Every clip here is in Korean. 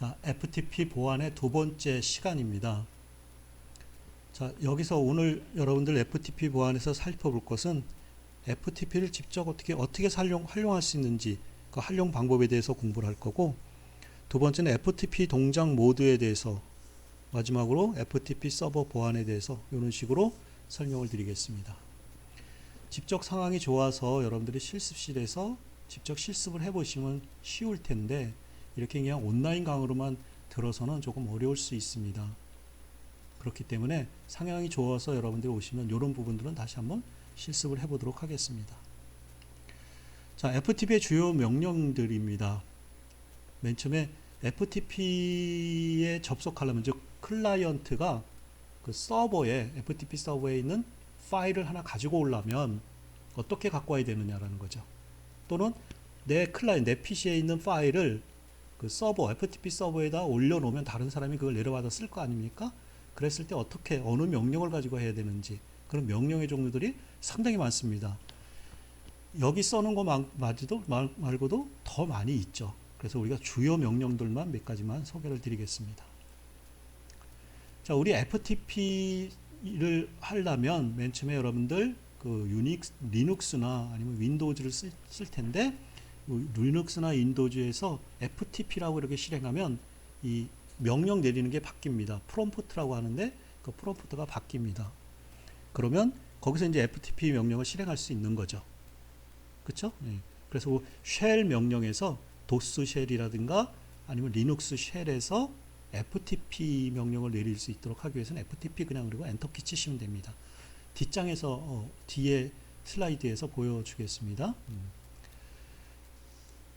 자, FTP 보안의 두 번째 시간입니다. 자, 여기서 오늘 여러분들 FTP 보안에서 살펴볼 것은 FTP를 직접 어떻게 활용할 수 있는지 그 활용 방법에 대해서 공부를 할 거고, 두 번째는 FTP 동작 모드에 대해서, 마지막으로 FTP 서버 보안에 대해서 이런 식으로 설명을 드리겠습니다. 직접 상황이 좋아서 여러분들이 실습실에서 직접 실습을 해보시면 쉬울 텐데, 이렇게 그냥 온라인 강의로만 들어서는 조금 어려울 수 있습니다. 그렇기 때문에 상황이 좋아서 여러분들이 오시면 이런 부분들은 다시 한번 실습을 해보도록 하겠습니다. 자, FTP의 주요 명령들입니다. 맨 처음에 FTP에 접속하려면, 즉 클라이언트가 그 서버에, FTP 서버에 있는 파일을 하나 가지고 오려면 어떻게 갖고 와야 되느냐라는 거죠. 또는 내 PC에 있는 파일을 그 서버, FTP 서버에다 올려놓으면 다른 사람이 그걸 내려받아 쓸 거 아닙니까? 그랬을 때 어느 명령을 가지고 해야 되는지, 그런 명령의 종류들이 상당히 많습니다. 여기 써놓은 거 말고도 더 많이 있죠. 그래서 우리가 주요 명령들만 몇 가지만 소개를 드리겠습니다. 자, 우리 FTP를 하려면 맨 처음에 여러분들 그 리눅스나 아니면 윈도우즈를 쓸 텐데, 리눅스나 윈도우즈에서 FTP라고 이렇게 실행하면 이 명령 내리는 게 바뀝니다. 프롬프트라고 하는데 그 프롬프트가 바뀝니다. 그러면 거기서 이제 FTP 명령을 실행할 수 있는 거죠. 그렇죠? 네. 그래서 쉘 명령에서 도스 쉘이라든가 아니면 리눅스 쉘에서 FTP 명령을 내릴 수 있도록 하기 위해서는 FTP 그냥 그리고 엔터키 치시면 됩니다. 뒷장에서 뒤에 슬라이드에서 보여주겠습니다.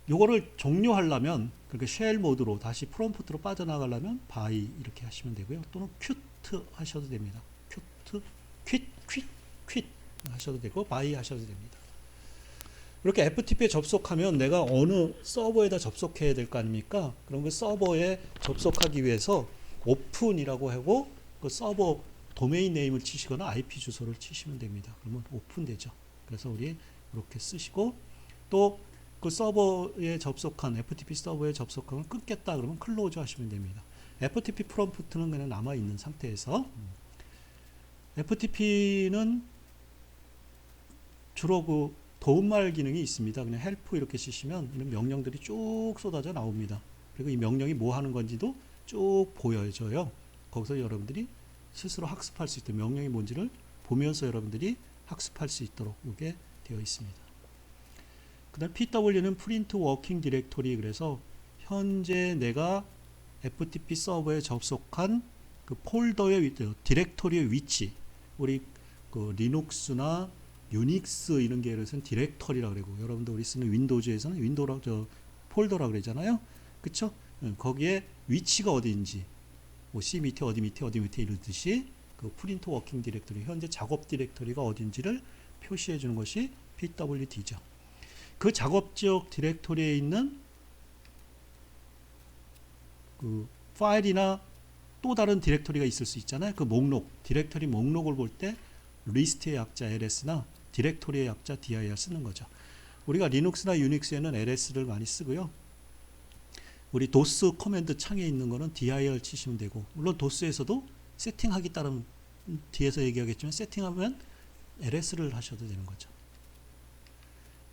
요거를 종료하려면, 그러니까 쉘 모드로 다시 프롬프트로 빠져나가려면 바이 이렇게 하시면 되고요. 또는 큐트 하셔도 됩니다. 퀴트 하셔도 되고 바이 하셔도 됩니다. 이렇게 FTP에 접속하면 내가 어느 서버에다 접속해야 될 거 아닙니까? 그럼 그 서버에 접속하기 위해서 오픈이라고 하고 그 서버 도메인 네임을 치시거나 IP 주소를 치시면 됩니다. 그러면 오픈되죠. 그래서 우리 이렇게 쓰시고, 또 그 서버에 접속한, FTP 서버에 접속하면 끊겠다 그러면 클로즈 하시면 됩니다. FTP 프롬프트는 그냥 남아 있는 상태에서, FTP는 주로 그 도움말 기능이 있습니다. 그냥 헬프 이렇게 치시면 이런 명령들이 쭉 쏟아져 나옵니다. 그리고 이 명령이 뭐 하는 건지도 쭉 보여져요. 거기서 여러분들이 스스로 학습할 수 있도록, 명령이 뭔지를 보면서 여러분들이 학습할 수 있도록 이게 되어 있습니다. 그 다음 PW는 프린트 워킹 디렉토리, 그래서 현재 내가 FTP 서버에 접속한 그 폴더의 디렉토리의 위치, 우리 그 리눅스나 유닉스 이런 계열에서는 디렉터리라고 그러고, 여러분들 우리 쓰는 윈도우즈에서는 폴더라고 그러잖아요. 그쵸? 거기에 위치가 어디인지, 뭐 C 밑에 어디 밑에 이러듯이 그 프린트 워킹 디렉토리, 현재 작업 디렉토리가 어딘지를 표시해 주는 것이 PWD죠. 그 작업 지역 디렉토리에 있는 그 파일이나 또 다른 디렉토리가 있을 수 있잖아요. 그 목록, 디렉토리 목록을 볼 때 리스트의 약자 LS나 디렉토리의 약자 dir 쓰는 거죠. 우리가 리눅스나 유닉스에는 LS를 많이 쓰고요. 우리 도스 커맨드 창에 있는 거는 dir 치시면 되고, 물론 도스에서도 세팅하기 따르면 뒤에서 얘기하겠지만 세팅하면 LS를 하셔도 되는 거죠.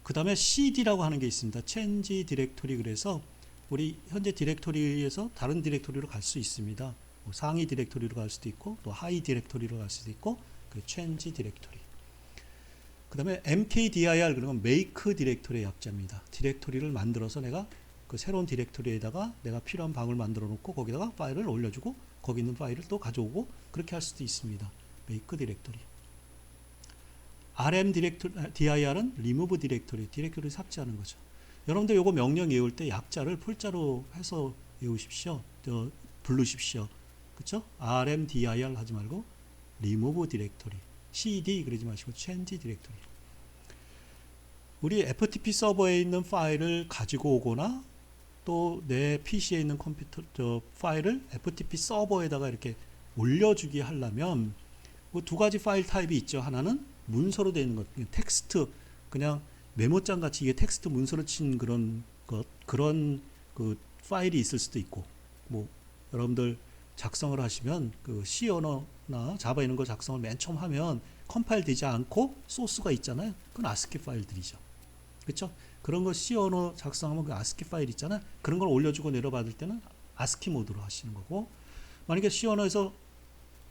그 다음에 cd라고 하는 게 있습니다. change 디렉토리, 그래서 우리 현재 디렉토리에서 다른 디렉토리로 갈 수 있습니다. 뭐 상위 디렉토리로 갈 수도 있고, 또 하위 디렉토리로 갈 수도 있고, 그 change 디렉토리. 그 다음에 mkdir, 그러면 make 디렉토리의 약자입니다. 디렉토리를 만들어서 내가 그 새로운 디렉토리에다가 내가 필요한 방을 만들어 놓고 거기다가 파일을 올려주고 거기 있는 파일을 또 가져오고 그렇게 할 수도 있습니다. make 디렉토리. dir은 remove 디렉토리를 삭제하는 거죠. 여러분들 요거 명령 외울 때 약자를 풀자로 해서 외우십시오. 부르십시오. 그쵸? rmdir 하지 말고 remove 디렉토리, cd 그러지 마시고 change 디렉토리. 우리 FTP 서버에 있는 파일을 가지고 오거나 또 내 PC에 있는 파일을 FTP 서버에다가 이렇게 올려주기 하려면 그 두 가지 파일 타입이 있죠. 하나는 문서로 되어 있는 것, 텍스트, 그냥 메모장 같이 이게 텍스트 문서로 친 그런 그 파일이 있을 수도 있고, 뭐 여러분들 작성을 하시면 그 C 언어나 자바 이런 거 작성을 맨 처음 하면 컴파일 되지 않고 소스가 있잖아요. 그건 아스키 파일들이죠. 그렇죠? 그런 거 C 언어 작성하면 그 아스키 파일 있잖아요. 그런 걸 올려주고 내려받을 때는 아스키 모드로 하시는 거고, 만약에 C 언어에서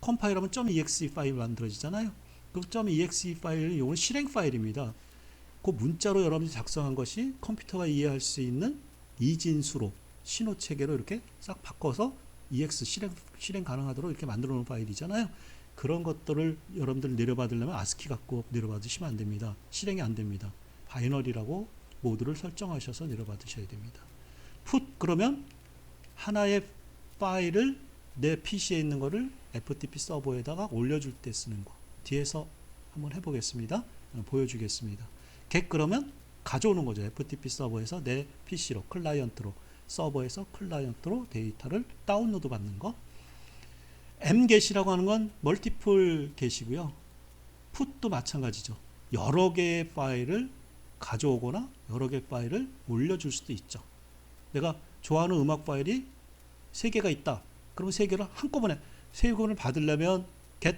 컴파일하면 .exe 파일 만들어지잖아요. 그 .exe 파일은 이거는 실행 파일입니다. 그 문자로 여러분이 작성한 것이 컴퓨터가 이해할 수 있는 이진수로 신호 체계로 이렇게 싹 바꿔서 EX 실행 가능하도록 이렇게 만들어 놓은 파일이잖아요. 그런 것들을 여러분들 내려받으려면 아스키 갖고 내려받으시면 안 됩니다. 실행이 안 됩니다. 바이너리라고 모드를 설정하셔서 내려받으셔야 됩니다. put 그러면 하나의 파일을 내 PC에 있는 거를 FTP 서버에다가 올려줄 때 쓰는 거. 뒤에서 한번 해보겠습니다. 보여주겠습니다. get 그러면 가져오는 거죠. FTP 서버에서 내 PC로 클라이언트로 서버에서 클라이언트로 데이터를 다운로드 받는 거. mget이라고 하는 건 멀티플 get이고요. put도 마찬가지죠. 여러 개의 파일을 가져오거나 여러 개의 파일을 올려줄 수도 있죠. 내가 좋아하는 음악 파일이 3개가 있다. 그러면 3개를 한꺼번에 3번을 받으려면 get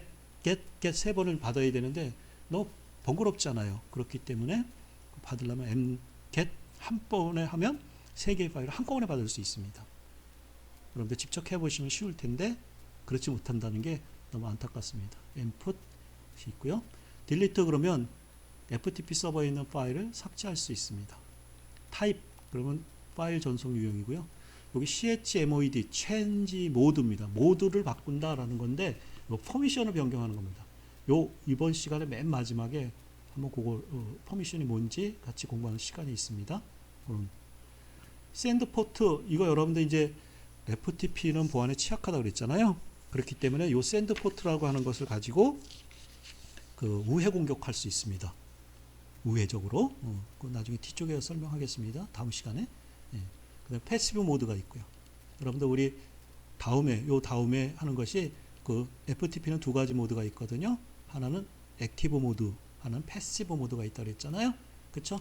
3번을 받아야 되는데 너무 번거롭잖아요. 그렇기 때문에 받으려면 get 한 번에 하면 3개의 파일을 한꺼번에 받을 수 있습니다. 여러분들 직접 해보시면 쉬울 텐데 그렇지 못한다는 게 너무 안타깝습니다. input 있고요. delete 그러면 FTP 서버에 있는 파일을 삭제할 수 있습니다. type 그러면 파일 전송 유형이고요. 여기 chmod change mode입니다. 모드를 바꾼다라는 건데 퍼미션을 변경하는 겁니다. 요 이번 시간에 맨 마지막에 한번 그거 퍼미션이 뭔지 같이 공부하는 시간이 있습니다. send port 이거 여러분들 이제 FTP는 보안에 취약하다고 그랬잖아요. 그렇기 때문에 요 send port라고 하는 것을 가지고 그 우회 공격할 수 있습니다. 우회적으로. 그 나중에 뒤쪽에 설명하겠습니다. 다음 시간에. 예. 그다음에 패시브 모드가 있고요. 여러분들 우리 다음에 하는 것이 그 FTP는 2가지 모드가 있거든요. 하나는 액티브 모드, 하나는 패시브 모드가 있다고 했잖아요. 그렇죠?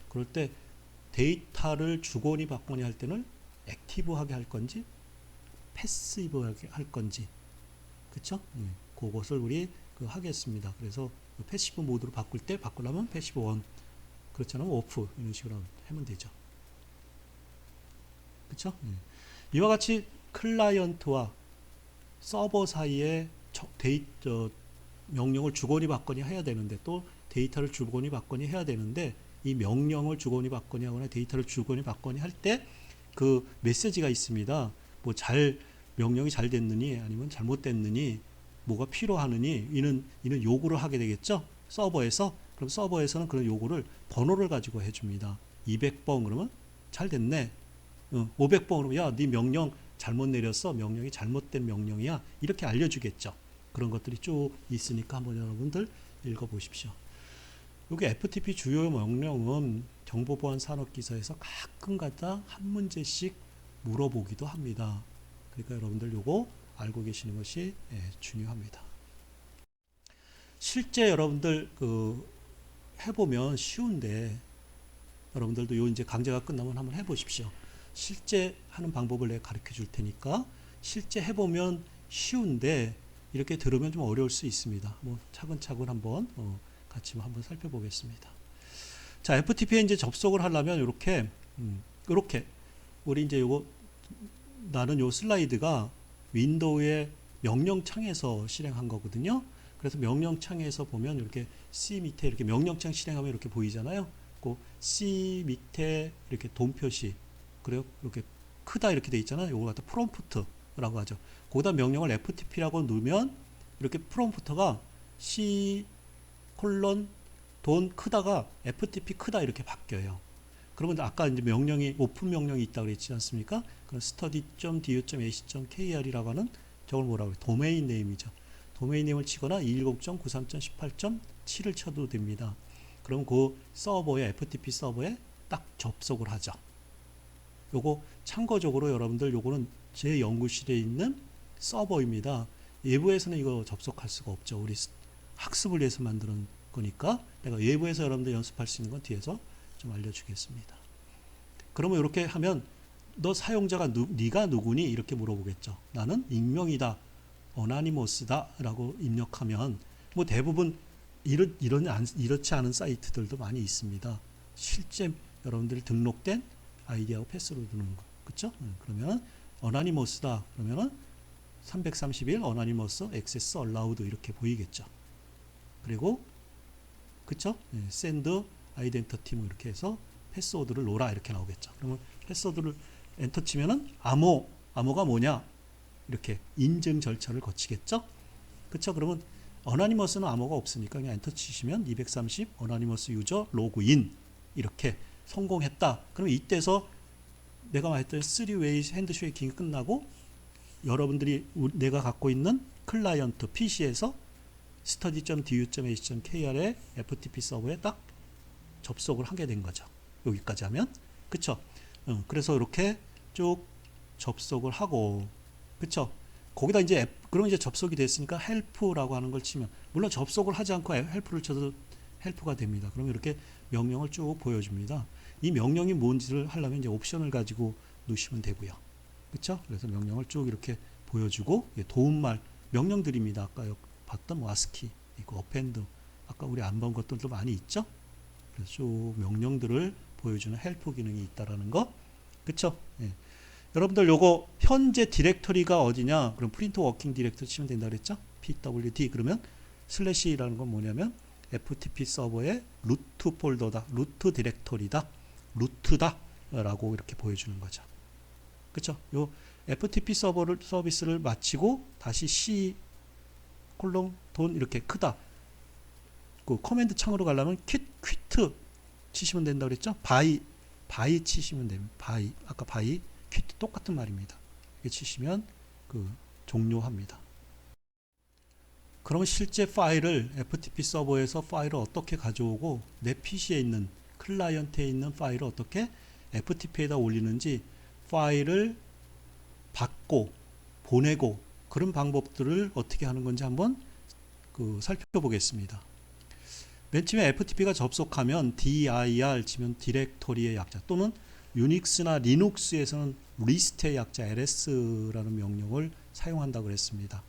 그럴 때 데이터를 주거니 받거니 할 때는 액티브하게 할 건지 패시브하게 할 건지 그렇죠? 그것을 우리 하겠습니다. 그래서 패시브 모드로 바꾸려면 패시브 1 그렇지 않으면 오프 이런 식으로 하면 되죠. 그렇죠? 이와 같이 클라이언트와 서버 사이에 명령을 주거니 받거니 해야 되는데 또 데이터를 주거니 받거니 해야 되는데 이 명령을 주거니 받거니 하거나 데이터를 주거니 받거니 할 때 그 메시지가 있습니다. 뭐 명령이 잘 됐느니 아니면 잘못됐느니 뭐가 필요하느니 이는 요구를 하게 되겠죠. 서버에서. 그럼 서버에서는 그런 요구를 번호를 가지고 해줍니다. 200번 그러면 잘 됐네. 500번 그러면 야, 네 명령 잘못 내렸어. 명령이 잘못된 명령이야. 이렇게 알려주겠죠. 그런 것들이 쭉 있으니까 한번 여러분들 읽어보십시오. 여기 FTP 주요 명령은 정보보안산업기사에서 가끔가다 한 문제씩 물어보기도 합니다. 그러니까 여러분들 요거 알고 계시는 것이 중요합니다. 실제 여러분들 해보면 쉬운데 여러분들도 요 이제 강좌가 끝나면 한번 해보십시오. 실제 하는 방법을 내가 가르쳐 줄 테니까 실제 해보면 쉬운데 이렇게 들으면 좀 어려울 수 있습니다. 뭐 차근차근 한번 같이 한번 살펴보겠습니다. 자, FTP에 이제 접속을 하려면 이렇게 우리 이제 요거 나는 요 슬라이드가 윈도우의 명령창에서 실행한 거거든요. 그래서 명령창에서 보면 이렇게 C 밑에 이렇게 명령창 실행하면 이렇게 보이잖아요. 그 C 밑에 이렇게 돔 표시 그래요. 이렇게 크다 이렇게 돼 있잖아요. 요거 갖다 프롬프트라고 하죠. 거기다 명령을 FTP라고 넣으면 이렇게 프롬프트가 C 돈 크다가 FTP 크다 이렇게 바뀌어요. 그러면 아까 이제 명령이 오픈 명령이 있다고 그랬지 않습니까? 그럼 study.du.ac.kr이라고 하는 저걸 뭐라고 해요? 도메인 네임이죠. 도메인 네임을 치거나 210.93.18.7을 쳐도 됩니다. 그럼 그 서버에 FTP 서버에 딱 접속을 하죠. 요거 참고적으로 여러분들 요거는 제 연구실에 있는 서버입니다. 외부에서는 이거 접속할 수가 없죠. 우리 학습을 위해서 만드는 거니까 내가 외부에서 여러분들 연습할 수 있는 건 뒤에서 좀 알려주겠습니다. 그러면 이렇게 하면 너 사용자가 네가 누구니? 이렇게 물어보겠죠. 나는 익명이다. 어나니머스다 라고 입력하면 뭐 대부분 이렇지 않은 사이트들도 많이 있습니다. 실제 여러분들이 등록된 아이디하고 패스로 드는 거. 그쵸? 그러면 어나니머스다. 그러면은 331 어나니머스 액세스 얼라우드 이렇게 보이겠죠. 그리고 그쵸? 샌드 아이덴티티 뭐 이렇게 해서 패스워드를 놓으라 이렇게 나오겠죠. 그러면 패스워드를 엔터 치면은 암호가 뭐냐? 이렇게 인증 절차를 거치겠죠. 그쵸? 그러면 어나니머스는 암호가 없으니까 그냥 엔터 치시면 230 어나니머스 유저 로그인 이렇게 성공했다. 그러면 이때서 내가 말했던 3웨이 핸드쉐이킹이 끝나고 여러분들이 내가 갖고 있는 클라이언트 PC에서 study.du.ac.kr의 FTP 서버에 딱 접속을 하게 된 거죠. 여기까지 하면 그쵸? 그래서 이렇게 쭉 접속을 하고 그쵸? 거기다 이제 그럼 이제 접속이 됐으니까 help라고 하는 걸 치면 물론 접속을 하지 않고 help를 쳐도 help가 됩니다. 그럼 이렇게 명령을 쭉 보여줍니다. 이 명령이 뭔지를 하려면 이제 옵션을 가지고 놓으시면 되고요. 그쵸? 그래서 명령을 쭉 이렇게 보여주고 도움말 명령들입니다. 아까 봤던 와스키, 이거 어펜드 아까 우리 안 본 것들도 많이 있죠? 그래서 쭉 명령들을 보여주는 헬프 기능이 있다라는 거. 그쵸? 예. 여러분들 요거 현재 디렉터리가 어디냐? 그럼 프린트 워킹 디렉터리 치면 된다 그랬죠? pwd 그러면 슬래시라는 건 뭐냐면 FTP 서버의 루트 폴더다. 루트 디렉터리다. 루트다. 라고 이렇게 보여주는 거죠. 그쵸? 요 FTP 서비스를 마치고 다시 C 돈 이렇게 크다. 그 커맨드 창으로 가려면 퀴트 치시면 된다 그랬죠? 바이 치시면 됩니다. 아까 바이 퀴트 똑같은 말입니다. 이렇게 치시면 종료합니다. 그러면 실제 파일을 FTP 서버에서 파일을 어떻게 가져오고 내 PC에 있는 클라이언트에 있는 파일을 어떻게 FTP에다 올리는지 파일을 받고 보내고 그런 방법들을 어떻게 하는 건지 한번 살펴보겠습니다. 맨 처음에 FTP가 접속하면 dir 치면 디렉토리의 약자 또는 유닉스나 리눅스에서는 리스트의 약자 ls라는 명령을 사용한다고 그랬습니다.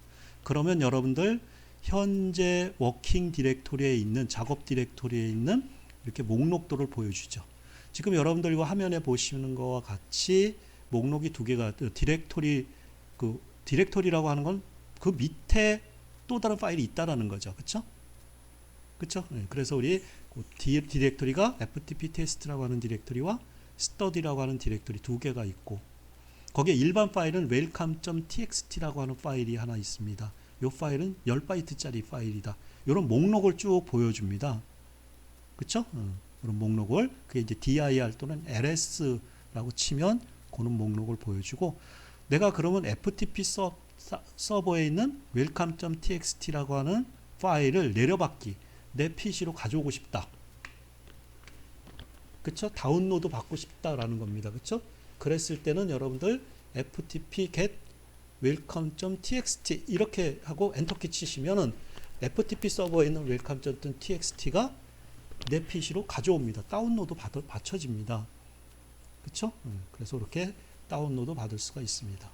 그러면 여러분들 현재 워킹 디렉토리에 있는 작업 디렉토리에 있는 이렇게 목록들을 보여주죠. 지금 여러분들 이거 화면에 보시는 것과 같이 목록이 두 개가 디렉토리라고 하는 건 그 밑에 또 다른 파일이 있다라는 거죠. 그렇죠? 그렇죠? 네, 그래서 우리 디렉토리가 FTP 테스트라고 하는 디렉토리와 study라고 하는 디렉토리 두 개가 있고 거기에 일반 파일은 welcome.txt라고 하는 파일이 하나 있습니다. 이 파일은 10바이트짜리 파일이다. 이런 목록을 쭉 보여줍니다. 그렇죠? 이런 목록을 그게 이제 dir 또는 ls라고 치면 그런 목록을 보여주고 내가 그러면 FTP 서버에 있는 welcome.txt라고 하는 파일을 내려받기 내 PC로 가져오고 싶다. 그쵸? 다운로드 받고 싶다라는 겁니다. 그쵸? 그랬을 때는 여러분들 ftp get welcome.txt 이렇게 하고 엔터키 치시면은 FTP 서버에 있는 welcome.txt가 내 PC로 가져옵니다. 다운로드 받쳐집니다. 그쵸? 그래서 이렇게 다운로드 받을 수가 있습니다.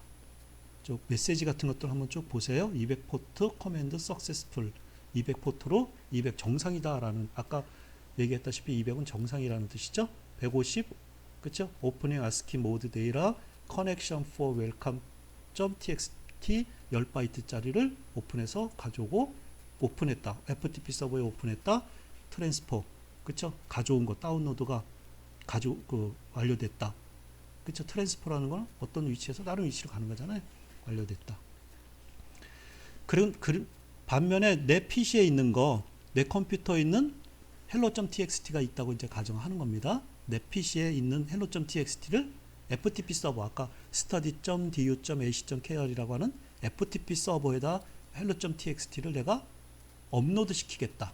쭉 메시지 같은 것들 한번 쭉 보세요. 200포트 커맨드 석세스풀 200포트로 200 정상이다라는 아까 얘기했다시피 200은 정상이라는 뜻이죠. 150 그쵸? 오프닝 아스키 모드 데이터 커넥션 for welcome.txt 10바이트짜리를 오픈해서 가져오고 오픈했다. FTP 서버에 오픈했다. 트랜스퍼 그쵸? 가져온 거 다운로드가 완료됐다. 그쵸? 트랜스퍼라는 건 어떤 위치에서 다른 위치로 가는 거잖아요. 완료됐다. 반면에 내 PC에 있는 거, 내 컴퓨터에 있는 hello.txt가 있다고 이제 가정하는 겁니다. 내 PC에 있는 hello.txt를 FTP 서버, 아까 study.du.ac.kr이라고 하는 FTP 서버에다 hello.txt를 내가 업로드 시키겠다.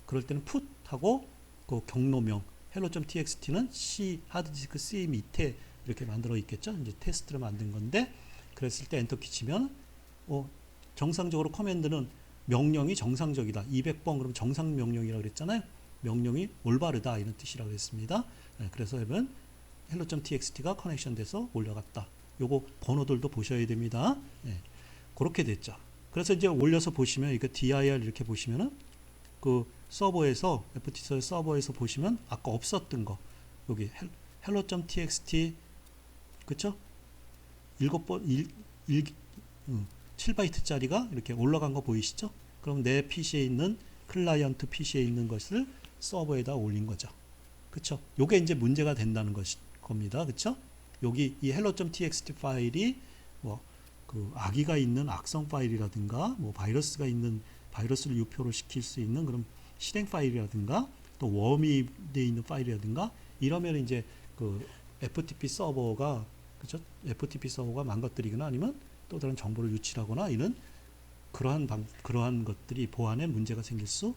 그럴 때는 put 하고 그 경로명 hello.txt는 C 하드디스크 C 밑에 이렇게 만들어 있겠죠. 이제 테스트를 만든 건데 그랬을 때 엔터 키치면 정상적으로 커맨드는 명령이 정상적이다. 200번 그럼 정상 명령이라고 그랬잖아요. 명령이 올바르다 이런 뜻이라고 했습니다. 네, 그래서 여러분 hello.txt가 커넥션 돼서 올라갔다. 요거 번호들도 보셔야 됩니다. 네. 그렇게 됐죠. 그래서 이제 올려서 보시면 이거 dir 이렇게 보시면은 그 서버에서 FT 서버에서 보시면 아까 없었던 거 여기 hello.txt 그쵸? 7바이트짜리가 이렇게 올라간 거 보이시죠? 그럼 내 PC에 있는 클라이언트 PC에 있는 것을 서버에다 올린 거죠. 그쵸? 요게 이제 문제가 된다는 겁니다. 그쵸? 여기 이 hello.txt 파일이 뭐 그 악의가 있는 악성 파일이라든가 뭐 바이러스가 있는 바이러스를 유표를 시킬 수 있는 그런 실행 파일이라든가 또 웜이 되어 있는 파일이라든가 이러면 이제 그 FTP 서버가 그죠? FTP 서버가 망가뜨리거나 아니면 또 다른 정보를 유출하거나 이런 그러한 것들이 보안에 문제가 생길 수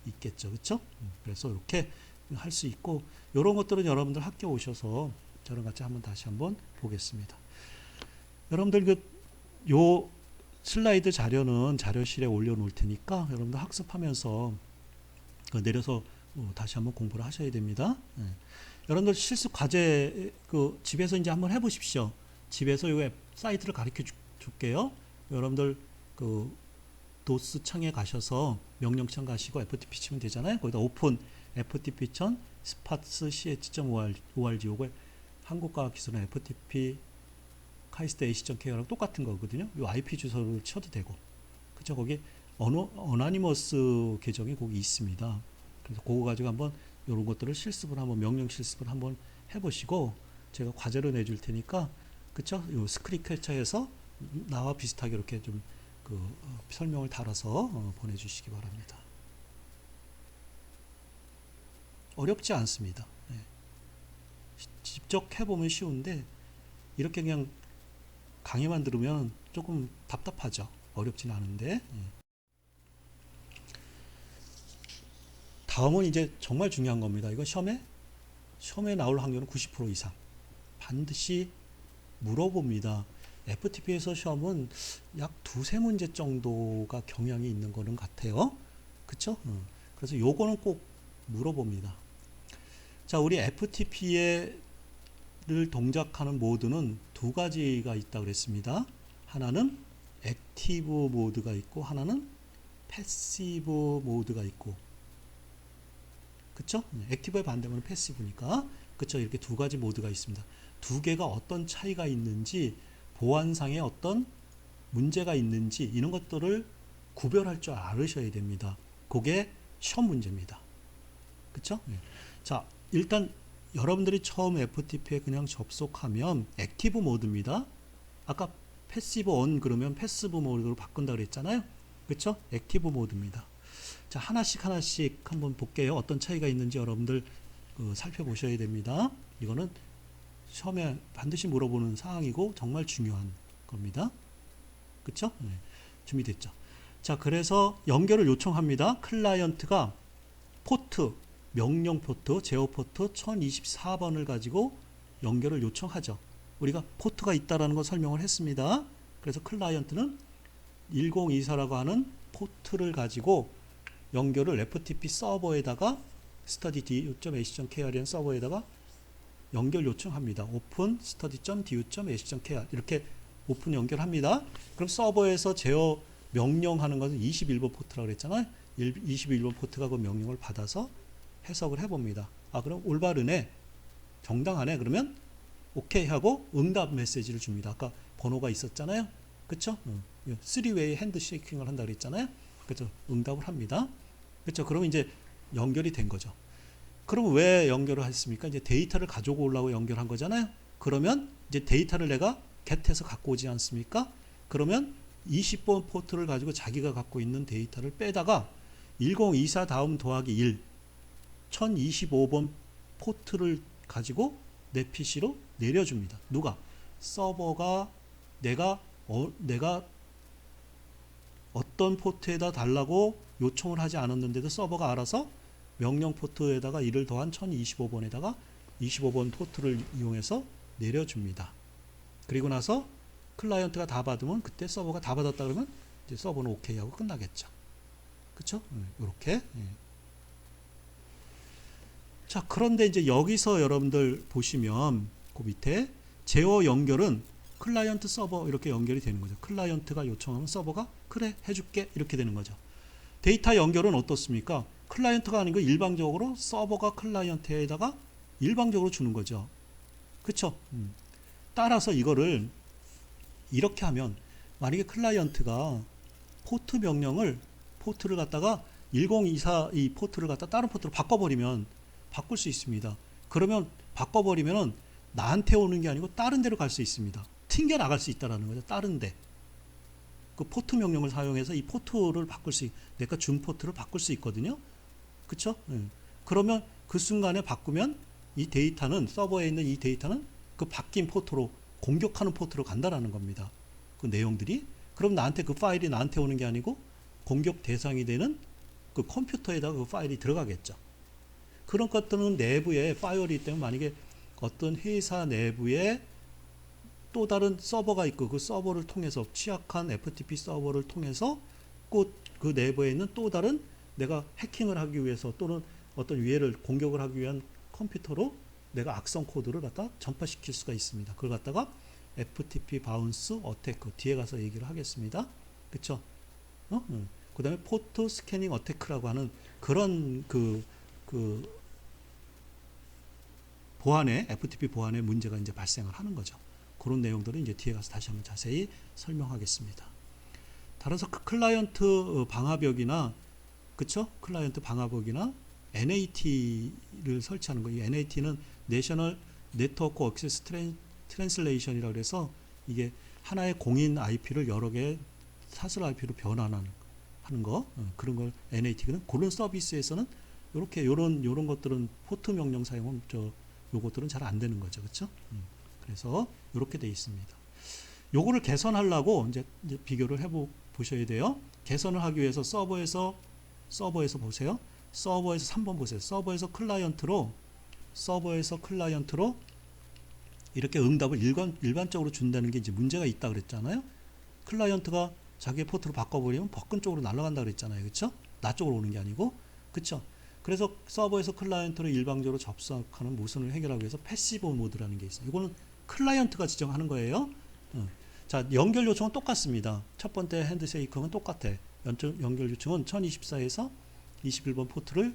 있겠죠. 그렇죠? 그래서 이렇게 할 수 있고 이런 것들은 여러분들 학교 오셔서 저랑 같이 다시 한번 보겠습니다. 여러분들 요 슬라이드 자료는 자료실에 올려놓을 테니까 여러분들 학습하면서 내려서 다시 한번 공부를 하셔야 됩니다. 네. 여러분들 실습 과제 집에서 이제 한번 해보십시오. 집에서 요 사이트를 가르쳐 줄게요. 여러분들 도스 창에 가셔서 명령창 가시고 FTP 치면 되잖아요. 거기다 오픈 FTP 스파츠 ch.org 요거 한국과학기술은 FTP 카이스트 ac.kr랑 똑같은 거거든요. 요 IP 주소를 쳐도 되고. 그쵸? 거기 어나니머스 계정이 거기 있습니다. 그래서 그거 가지고 한번 이런 것들을 명령 실습을 한번 해보시고 제가 과제로 내줄 테니까 그쵸? 요 스크린 캡처해서 나와 비슷하게 이렇게 좀 설명을 달아서 보내주시기 바랍니다. 어렵지 않습니다. 네. 직접 해보면 쉬운데 이렇게 그냥 강의만 들으면 조금 답답하죠. 어렵진 않은데. 다음은 이제 정말 중요한 겁니다. 이거 시험에 나올 확률은 90% 이상. 반드시 물어봅니다. FTP에서 시험은 약 두세 문제 정도가 경향이 있는 거는 같아요. 그쵸? 그래서 요거는 꼭 물어봅니다. 자, 우리 FTP를 동작하는 모드는 두 가지가 있다고 그랬습니다. 하나는 액티브 모드가 있고 하나는 패시브 모드가 있고 그쵸? 액티브의 반대말은 패시브니까 그쵸? 이렇게 두 가지 모드가 있습니다. 두 개가 어떤 차이가 있는지 보안상에 어떤 문제가 있는지 이런 것들을 구별할 줄 알으셔야 됩니다. 그게 시험 문제입니다. 그쵸? 자, 일단 여러분들이 처음 FTP에 그냥 접속하면 액티브 모드입니다. 아까 패시브 온 그러면 패시브 모드로 바꾼다 그랬잖아요. 그쵸? 액티브 모드입니다. 자, 하나씩 한번 볼게요. 어떤 차이가 있는지 여러분들 살펴보셔야 됩니다. 이거는 시험에 반드시 물어보는 사항이고 정말 중요한 겁니다. 그쵸? 네. 준비됐죠? 자, 그래서 연결을 요청합니다. 클라이언트가 포트, 명령 포트, 제어 포트 1024번을 가지고 연결을 요청하죠. 우리가 포트가 있다라는 걸 설명을 했습니다. 그래서 클라이언트는 1024라고 하는 포트를 가지고 연결을 FTP 서버에다가 study.du.ac.kr이라는 서버에다가 연결 요청합니다. open study.du.ac.kr 이렇게 오픈 연결합니다. 그럼 서버에서 제어 명령하는 것은 21번 포트라고 그랬잖아요. 21번 포트가 그 명령을 받아서 해석을 해봅니다. 아, 그럼 올바르네, 정당하네. 그러면 오케이 하고 응답 메시지를 줍니다. 아까 번호가 있었잖아요. 그쵸? 3웨이 핸드 쉐이킹을 한다 그랬잖아요. 그래서 응답을 합니다. 그렇죠? 그러면 이제 연결이 된 거죠. 그럼 왜 연결을 했습니까? 이제 데이터를 가져오려고 연결한 거잖아요. 그러면 이제 데이터를 내가 get해서 갖고 오지 않습니까? 그러면 20번 포트를 가지고 자기가 갖고 있는 데이터를 빼다가 1024 다음 더하기 1 1025번 포트를 가지고 내 PC로 내려줍니다. 누가? 서버가 내가 어떤 포트에다 달라고 요청을 하지 않았는데도 서버가 알아서 명령 포트에다가 1을 더한 1025번에다가 25번 포트를 이용해서 내려줍니다. 그리고 나서 클라이언트가 다 받으면 그때 서버가 다 받았다 그러면 이제 서버는 오케이 하고 끝나겠죠. 그쵸? 이렇게. 자, 그런데 이제 여기서 여러분들 보시면 그 밑에 제어 연결은 클라이언트 서버 이렇게 연결이 되는 거죠. 클라이언트가 요청하면 서버가 그래 해줄게 이렇게 되는 거죠. 데이터 연결은 어떻습니까? 클라이언트가 아니고 일방적으로 서버가 클라이언트에다가 일방적으로 주는 거죠. 그쵸? 따라서 이거를 이렇게 하면 만약에 클라이언트가 포트 명령을 포트를 갖다가 1024 이 포트를 갖다 다른 포트로 바꿔버리면 바꿀 수 있습니다. 그러면 바꿔버리면은 나한테 오는 게 아니고 다른 데로 갈 수 있습니다. 튕겨 나갈 수 있다라는 거죠. 다른 데. 그 포트 명령을 사용해서 이 포트를 바꿀 수, 내가 준 포트를 바꿀 수 있거든요. 그쵸? 그러면 그 순간에 바꾸면 이 데이터는 서버에 있는 이 데이터는 그 바뀐 포트로 공격하는 포트로 간다라는 겁니다. 그 내용들이. 그럼 나한테 그 파일이 나한테 오는 게 아니고 공격 대상이 되는 그 컴퓨터에다가 그 파일이 들어가겠죠. 그런 것들은 내부에 파이어리 때문에 만약에 어떤 회사 내부에 또 다른 서버가 있고 그 서버를 통해서 취약한 FTP 서버를 통해서 그 내부에 있는 또 다른 내가 해킹을 하기 위해서 또는 어떤 위해를 공격을 하기 위한 컴퓨터로 내가 악성 코드를 갖다 전파시킬 수가 있습니다. 그걸 갖다가 FTP 바운스 어태크 뒤에 가서 얘기를 하겠습니다. 그쵸? 그 다음에 포트 스캐닝 어태크라고 하는 그런 보안에 FTP 보안에 문제가 이제 발생을 하는 거죠. 그런 내용들은 이제 뒤에 가서 다시 한번 자세히 설명하겠습니다. 따라서 그 클라이언트 방화벽이나 그쵸? 클라이언트 방화벽이나 NAT를 설치하는 거예요. NAT는 내셔널 네트워크 액세스 트랜슬레이션이라고 해서 이게 하나의 공인 IP를 여러 개의 사설 IP로 변환하는 하는 거 그런 걸 NAT는 그런 서비스에서는 이렇게 요런 것들은 포트 명령 사용은 요것들은 잘 안 되는 거죠. 그렇죠? 그래서 이렇게 돼 있습니다. 요거를 개선하려고 이제 비교를 보셔야 돼요. 개선을 하기 위해서 서버에서 보세요. 서버에서 3번 보세요. 서버에서 클라이언트로 이렇게 응답을 일반적으로 준다는 게 이제 문제가 있다 그랬잖아요. 클라이언트가 자기의 포트로 바꿔버리면 법근 쪽으로 날아간다 그랬잖아요. 그렇죠? 나 쪽으로 오는 게 아니고. 그렇죠? 그래서 서버에서 클라이언트로 일방적으로 접속하는 모순을 해결하기 위해서 패시브 모드라는 게 있어요. 이거는 클라이언트가 지정하는 거예요. 자, 연결 요청은 똑같습니다. 첫 번째 핸드쉐이크는 똑같아. 연결 요청은 1024에서 21번 포트를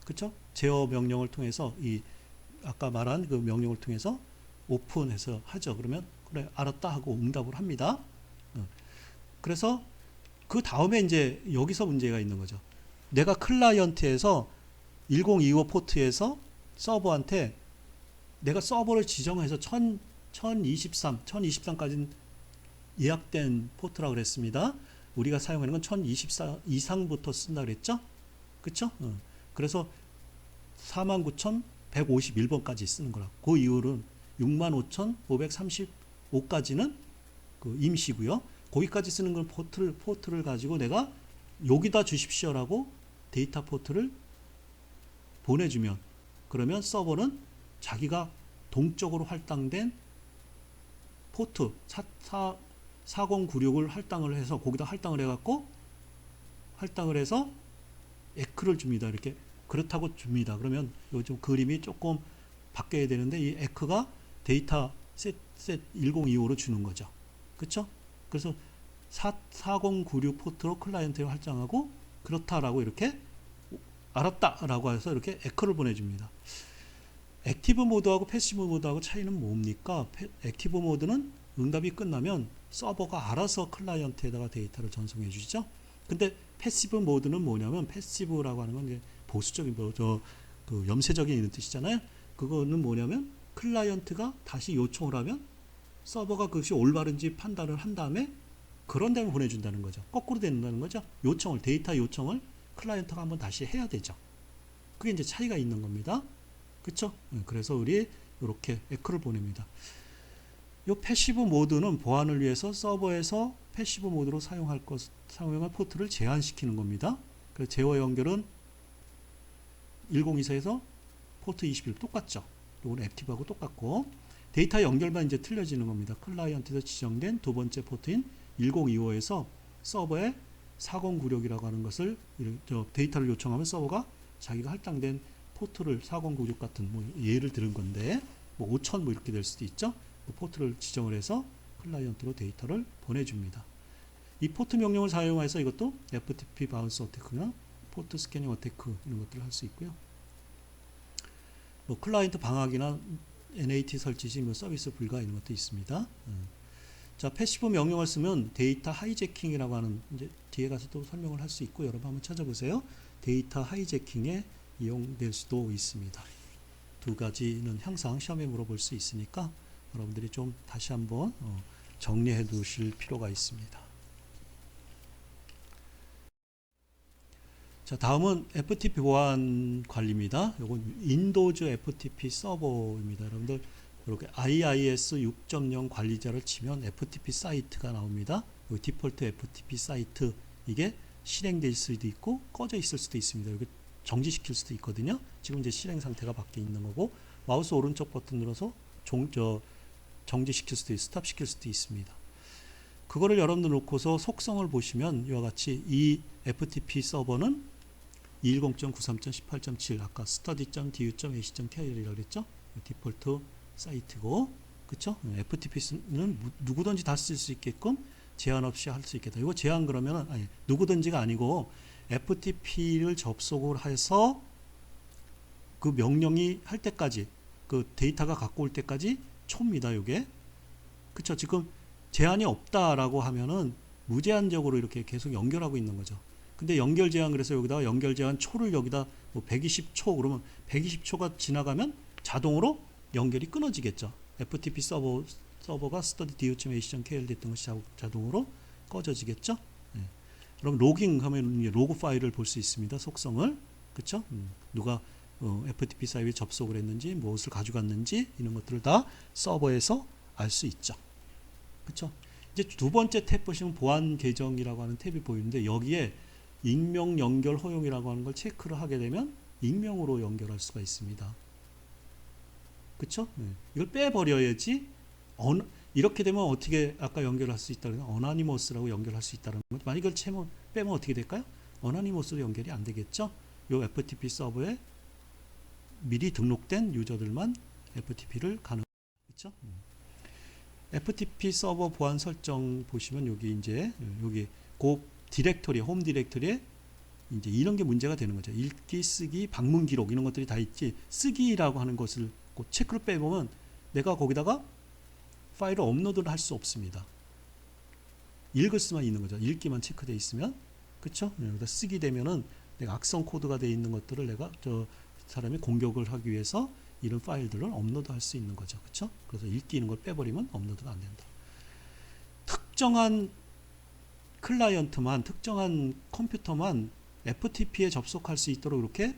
그쵸? 제어 명령을 통해서 이 아까 말한 그 명령을 통해서 오픈해서 하죠. 그러면 그래 알았다 하고 응답을 합니다. 그래서 그 다음에 이제 여기서 문제가 있는 거죠. 내가 클라이언트에서 1025 포트에서 서버한테 내가 서버를 지정해서 1023까지는 예약된 포트라고 그랬습니다. 우리가 사용하는 건 1024 이상부터 쓴다 그랬죠? 그쵸? 그래서 49,151번까지 쓰는 거라. 그 이후는 65,535까지는 그 임시고요. 거기까지 쓰는 건 포트를 가지고 내가 여기다 주십시오라고 데이터 포트를 보내주면 그러면 서버는 자기가 동적으로 할당된 포트 4096을 할당을 해서 거기다 할당을 해갖고 할당을 해서 에크를 줍니다. 이렇게 그렇다고 줍니다. 그러면 요즘 그림이 조금 바뀌어야 되는데 이 에크가 데이터 셋 1025로 주는 거죠. 그쵸? 그래서 4096 포트로 클라이언트에 할당하고 그렇다라고 이렇게 알았다라고 해서 이렇게 에크를 보내줍니다. 액티브 모드하고 패시브 모드하고 차이는 뭡니까? 액티브 모드는 응답이 끝나면 서버가 알아서 클라이언트에다가 데이터를 전송해 주죠. 근데 패시브 모드는 뭐냐면 패시브라고 하는 건 이제 보수적인 그 염세적인 이런 뜻이잖아요. 그거는 뭐냐면 클라이언트가 다시 요청을 하면 서버가 그것이 올바른지 판단을 한 다음에 그런 다음에 보내준다는 거죠. 거꾸로 된다는 거죠. 데이터 요청을 클라이언트가 한번 다시 해야 되죠. 그게 이제 차이가 있는 겁니다. 그쵸? 그래서 우리 이렇게 에크를 보냅니다. 이 패시브 모드는 보안을 위해서 서버에서 패시브 모드로 사용할 포트를 제한시키는 겁니다. 그래서 제어 연결은 1024에서 포트 21 똑같죠. 이건 액티브하고 똑같고 데이터 연결만 이제 틀려지는 겁니다. 클라이언트에서 지정된 두 번째 포트인 1025에서 서버에 4096이라고 하는 것을 데이터를 요청하면 서버가 자기가 할당된 포트를 4096 같은 뭐 예를 들은 건데 뭐 5000 뭐 이렇게 될 수도 있죠. 그 포트를 지정을 해서 클라이언트로 데이터를 보내줍니다. 이 포트 명령을 사용해서 이것도 FTP 바운스 어태크나 포트 스캐닝 어태크 이런 것들을 할 수 있고요. 뭐 클라이언트 방학이나 NAT 설치 시 뭐 서비스 불가 이런 것도 있습니다. 자, 패시브 명령을 쓰면 데이터 하이제킹이라고 하는, 이제 뒤에 가서 또 설명을 할 수 있고 여러분 한번 찾아보세요. 데이터 하이제킹에 이용될 수도 있습니다. 두 가지는 항상 시험에 물어볼 수 있으니까 여러분들이 좀 다시 한번 정리해 두실 필요가 있습니다. 자, 다음은 FTP 보안 관리입니다. 요건 윈도우즈 FTP 서버입니다. 여러분들 이렇게 IIS 6.0 관리자를 치면 FTP 사이트가 나옵니다. 여기 디폴트 FTP 사이트, 이게 실행될 수도 있고 꺼져 있을 수도 있습니다. 여기 정지시킬 수도 있거든요. 지금 이제 실행 상태가 밖에 있는 거고, 마우스 오른쪽 버튼 눌러서 정지시킬 수도 있고 스탑 시킬 수도 있습니다. 그거를 여러분들 놓고서 속성을 보시면 이와 같이 이 FTP 서버는 210.93.18.7 아까 study.du.ac.kr이라고 그랬죠. 디폴트 사이트고, 그쵸? FTP는 누구든지 다 쓸 수 있게끔 제한 없이 할 수 있겠다. 이거 제한 그러면은 아니, 누구든지가 아니고 FTP를 접속을 해서 그 명령이 할 때까지, 그 데이터가 갖고 올 때까지 초입니다. 이게, 그쵸? 지금 제한이 없다라고 하면은 무제한적으로 이렇게 계속 연결하고 있는 거죠. 근데 연결 제한, 그래서 여기다가 연결 제한 초를 여기다 뭐 120초 그러면 120초가 지나가면 자동으로 연결이 끊어지겠죠. FTP 서버가 study.du.ac.kr 됐던 것이 자동으로 꺼져지겠죠. 네. 그럼 로깅 하면 로그 파일을 볼 수 있습니다. 속성을, 그쵸? 누가 FTP 사이트에 접속을 했는지, 무엇을 가져갔는지 이런 것들을 다 서버에서 알 수 있죠. 그쵸? 이제 두 번째 탭 보시면 보안 계정이라고 하는 탭이 보이는데, 여기에 익명 연결 허용이라고 하는 걸 체크를 하게 되면 익명으로 연결할 수가 있습니다. 그쵸? 네. 이걸 빼버려야지. 이렇게 되면 어떻게 아까 연결할 수 있다는 어나니머스라고 연결할 수 있다는 거죠. 만약 이걸 빼면 어떻게 될까요? 어나니머스로 연결이 안 되겠죠? 요 FTP 서버에 미리 등록된 유저들만 FTP를 가능하겠죠? FTP 서버 보안 설정 보시면 여기 이제 여기 그 디렉토리, 홈 디렉토리에 이제 이런 게 문제가 되는 거죠. 읽기, 쓰기, 방문 기록 이런 것들이 다 있지, 쓰기라고 하는 것을 그 체크를 빼보면 내가 거기다가 파일을 업로드를 할 수 없습니다. 읽을 수만 있는 거죠. 읽기만 체크되어 있으면, 그쵸? 여기다 쓰기 되면은 내가 악성 코드가 되어 있는 것들을 내가 저 사람이 공격을 하기 위해서 이런 파일들을 업로드 할 수 있는 거죠. 그쵸? 그래서 읽기 이런 걸 빼버리면 업로드가 안 된다. 특정한 클라이언트만, 특정한 컴퓨터만 FTP에 접속할 수 있도록 이렇게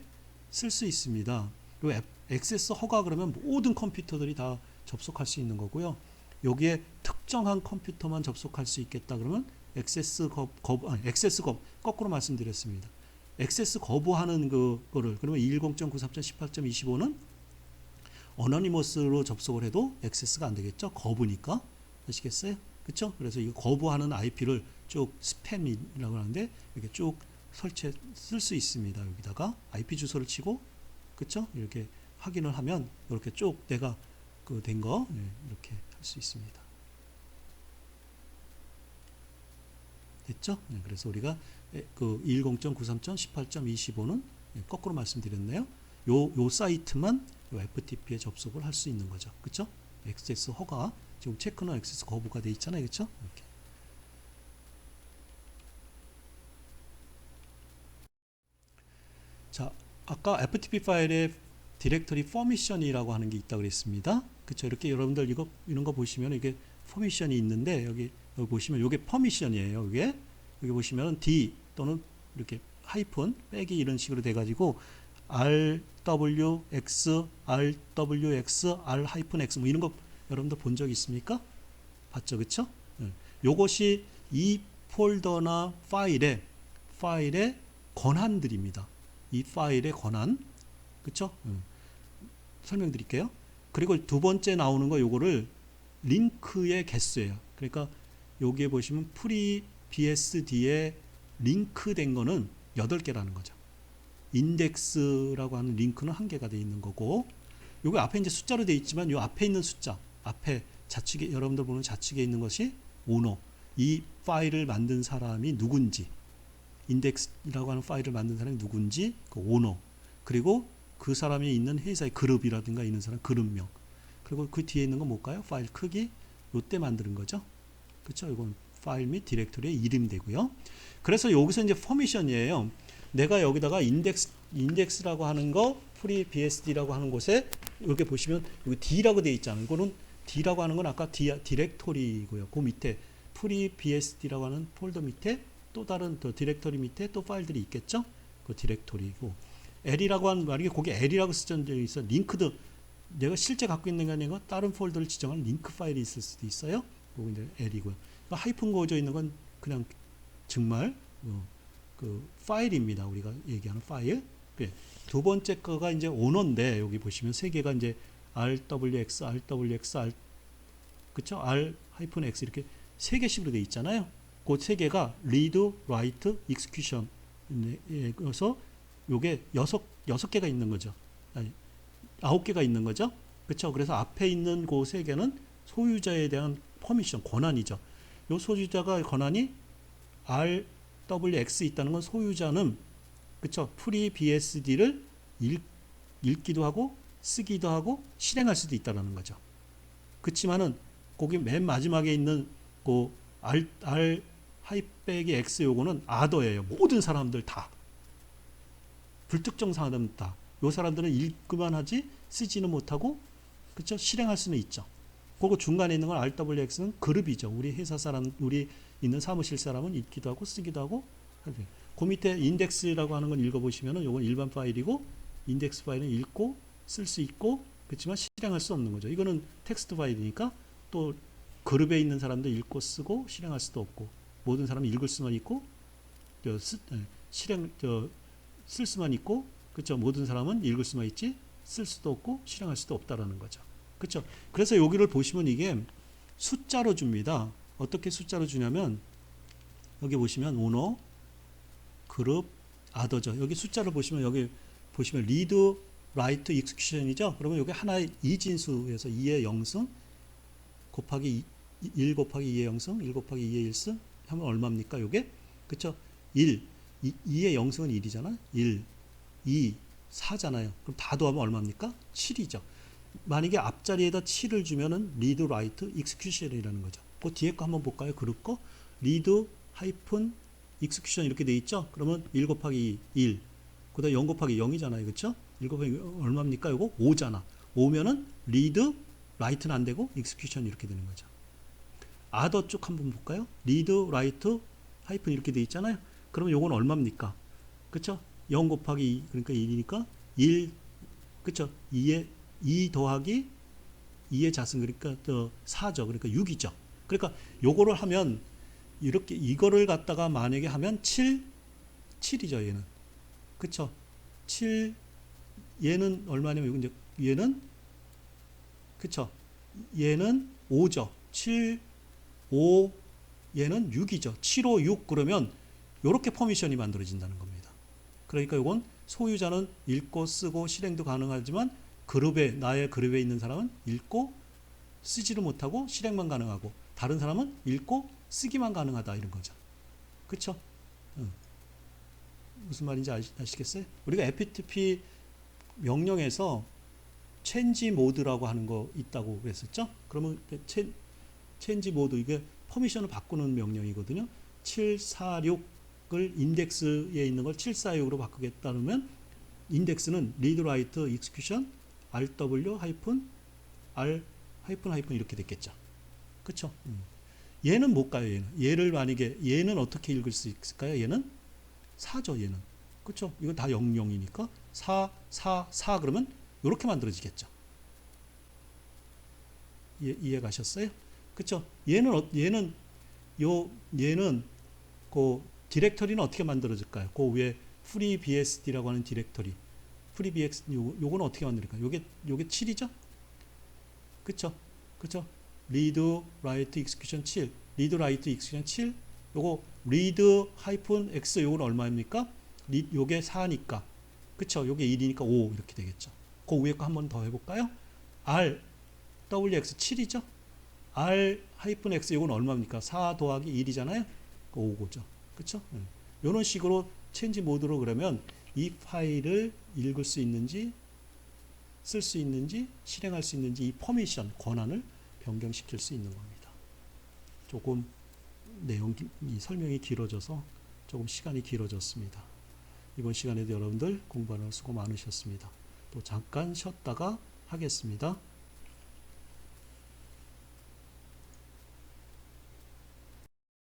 쓸 수 있습니다. 요 액세스 허가 그러면 모든 컴퓨터들이 다 접속할 수 있는 거고요. 여기에 특정한 컴퓨터만 접속할 수 있겠다 그러면 액세스 거꾸로 말씀드렸습니다. 액세스 거부하는 그거를, 그러면 210.93.18.25는 어너니머스로 접속을 해도 액세스가 안 되겠죠. 거부니까. 아시겠어요? 그쵸? 그래서 이거 거부하는 IP를 쭉 스팸이라고 하는데 이렇게 쭉 쓸 수 있습니다. 여기다가 IP 주소를 치고, 그쵸? 이렇게 확인을 하면 이렇게 쭉 내가 그 된 거 이렇게 할 수 있습니다. 됐죠? 그래서 우리가 그 210.93.18.25는 거꾸로 말씀드렸네요. 요 사이트만 요 FTP에 접속을 할 수 있는 거죠. 그쵸? 액세스 허가, 지금 체크는 액세스 거부가 돼 있잖아요. 그쵸? 이렇게. 자, 아까 FTP 파일에 디렉터리 퍼미션이라고 하는 게 있다고 그랬습니다. 그쵸? 이렇게 여러분들 이런 거 보시면 이게 퍼미션이 있는데, 여기 보시면 이게 퍼미션이에요. 여기 보시면 D 또는 이렇게 하이픈, 빼기 이런 식으로 돼가지고 RWX, RWX, R-X 뭐 이런 거 여러분들 본 적 있습니까? 봤죠? 그쵸? 요것이 이 폴더나 파일의 권한들입니다. 이 파일의 권한. 그쵸? 설명드릴게요. 그리고 두 번째 나오는 거 요거를 링크의 개수예요. 그러니까 여기에 보시면 프리 BSD에 링크된 거는 8개라는 거죠. 인덱스라고 하는 링크는 1개가 되어 있는 거고, 요게 앞에 이제 숫자로 되어 있지만 요 앞에 있는 숫자, 앞에 좌측에 여러분들 보는 좌측에 있는 것이 오너. 이 파일을 만든 사람이 누군지, 인덱스라고 하는 파일을 만든 사람이 누군지, 그 오너. 그리고 그 사람이 있는 회사의 그룹이라든가 있는 사람 그룹명. 그리고 그 뒤에 있는 건 뭘까요? 파일 크기. 요때 만드는 거죠. 그렇죠? 이건 파일 및 디렉토리의 이름이 되고요. 그래서 여기서 이제 퍼미션이에요. 내가 여기다가 인덱스라고 하는 거, 프리 bsd라고 하는 곳에 여기 보시면 여기 D라고 되어 있잖아요. 이거는 D라고 하는 건 아까 디렉토리고요. 그 밑에 프리 bsd라고 하는 폴더 밑에 또 다른 더 디렉토리 밑에 또 파일들이 있겠죠. 그 디렉토리고 L이라고 하는 말이 거기 L이라고 쓰여져 있어. 링크드 내가 실제 갖고 있는 게 아니고 다른 폴더를 지정한 링크 파일이 있을 수도 있어요. 그거 이제 L이고요. 하이픈 그어져 있는 건 그냥 정말 그 파일입니다. 우리가 얘기하는 파일. 네. 두 번째 거가 이제 오너인데 여기 보시면 세 개가 이제 RWX, RWX, 그쵸? R-X 이렇게 세 개씩으로 되어 있잖아요. 그 세 개가 read, write, execution에서 요게 여섯 개가 있는 거죠. 아니, 9개가 있는 거죠. 그쵸? 그래서 앞에 있는 그 세 개는 소유자에 대한 퍼미션, 권한이죠. 요 소유자가 권한이 RWX 있다는 건 소유자는 그쵸? 프리 BSD를 읽기도 하고 쓰기도 하고 실행할 수도 있다는 거죠. 그렇지만은 거기 맨 마지막에 있는 그 R-X 요거는 아더예요. 모든 사람들 다. 불특정 사람 다. 요 사람들은 읽기만 하지 쓰지는 못하고 그쵸? 실행할 수는 있죠. 그리고 중간에 있는 건 RWX는 그룹이죠. 우리 회사 사람, 우리 있는 사무실 사람은 읽기도 하고 쓰기도 하고. 그 밑에 인덱스라고 하는 건 읽어보시면은 요건 일반 파일이고 인덱스 파일은 읽고 쓸 수 있고 그렇지만 실행할 수 없는 거죠. 이거는 텍스트 파일이니까 또 그룹에 있는 사람도 읽고 쓰고 실행할 수도 없고 모든 사람이 읽을 수만 있고 쓸 수만 있고 그렇죠. 모든 사람은 읽을 수만 있지 쓸 수도 없고 실행할 수도 없다라는 거죠. 그렇죠. 그래서 여기를 보시면 이게 숫자로 줍니다. 어떻게 숫자로 주냐면 여기 보시면 오너, 그룹, 아더죠. 여기 숫자를 보시면 여기 보시면 read, write, execution이죠. 그러면 여기 하나의 이진수에서 2의 0승 곱하기 1 곱하기 2의 0승 1 곱하기 2의 1승 하면 얼마입니까? 요게 그렇죠. 1 2의 0승은 1이잖아. 1 2 4잖아요. 그럼 다 더하면 얼마입니까? 7이죠. 만약에 앞자리에다 7을 주면은 read, write, execution이라는 거죠. 그 뒤에 거 한번 볼까요? 그룹 거 read 하이픈 execution 이렇게 돼 있죠. 그러면 1 곱하기 1 그다음 0 곱하기 0이잖아요. 그렇죠? 1 곱하기 얼마입니까? 이거 5잖아. 5면은 read, write는 안 되고 execution 이렇게 되는 거죠. other 쪽 한번 볼까요? read, write 하이픈 이렇게 돼 있잖아요. 그러면 요건 얼마입니까? 그렇죠? 0 곱하기 2 그러니까 1이니까 1 그렇죠? 2 더하기 2의 자승 그러니까 또 4죠. 그러니까 6이죠. 그러니까 요거를 하면 이렇게 이거를 갖다가 만약에 하면 7이죠. 얘는. 그쵸? 7 얘는 얼마냐면 이제 얘는 그쵸? 얘는 5죠. 7 5 얘는 6이죠. 7 5 6 그러면 요렇게 퍼미션이 만들어진다는 겁니다. 그러니까 요건 소유자는 읽고 쓰고 실행도 가능하지만 나의 그룹에 있는 사람은 읽고 쓰지를 못하고 실행만 가능하고 다른 사람은 읽고 쓰기만 가능하다 이런 거죠. 그쵸? 무슨 말인지 아시겠어요? 우리가 FTP 명령에서 change mode라고 하는 거 있다고 그랬었죠? 그러면 change mode 이게 퍼미션을 바꾸는 명령이거든요. 746을 인덱스에 있는 걸 746으로 바꾸겠다면 인덱스는 read, write, execution RW R 이렇게 됐겠죠. 그쵸? 얘는 뭘까요? 얘를 만약에 얘는 어떻게 읽을 수 있을까요? 얘는 4죠. 얘는 그쵸? 이거 다 00이니까 4 그러면 이렇게 만들어지겠죠. 이해 가셨어요? 그쵸? 얘는 그 디렉터리는 어떻게 만들어질까요? 그 위에 FreeBSD라고 하는 디렉터리 FreeBSD 요거는 어떻게 만들까요? 요게 7이죠? 그쵸? read, write, execution 7 read, write, execution 7 요거 read-x 요건 얼마입니까? 요게 4니까 그쵸? 요게 1이니까 5 이렇게 되겠죠. 그 위에 거 한 번 더 해볼까요? R WX 7이죠? R-X 이건 얼마입니까? 4 더하기 1이잖아요? 그 5고죠. 그쵸? 이런 식으로 체인지 모드로 그러면 이 파일을 읽을 수 있는지 쓸 수 있는지 실행할 수 있는지 이 퍼미션 권한을 변경시킬 수 있는 겁니다. 조금 이 설명이 길어져서 조금 시간이 길어졌습니다. 이번 시간에도 여러분들 공부하느라 수고 많으셨습니다. 또 잠깐 쉬었다가 하겠습니다.